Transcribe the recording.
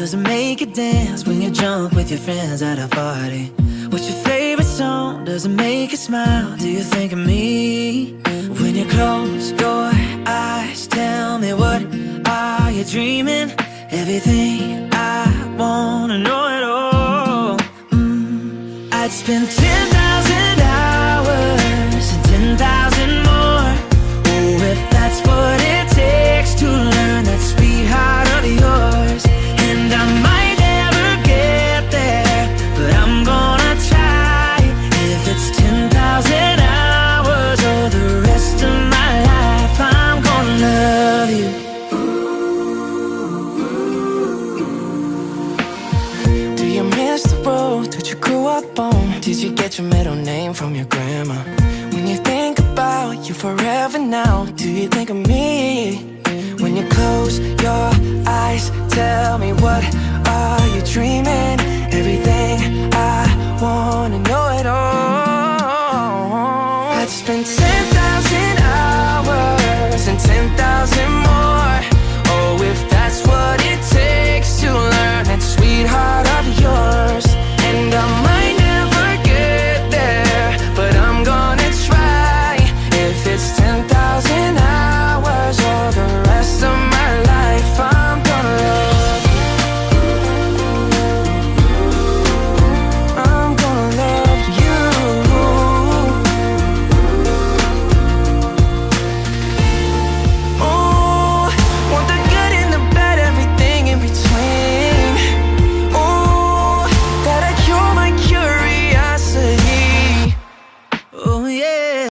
does it make you dance when you're drunk with your friends at a party? What's your favorite song? Does it make you smile? Do you think of me? When you close your eyes, tell me, what are you dreaming? Everything I wanna know it all. I'd spend 10,000 hours and 10,000 more. Oh, if that's what it takes to learn that sweet heart of yours. And I might never get there, but I'm gonna try. If it's 10,000 hours or the rest of my life, I'm gonna love you. Do you miss the road that you grew up on? Did you get your middle name from your grandma? When you think about you forever now, do you think of me? When you close your eyes, tell me, what are you dreaming?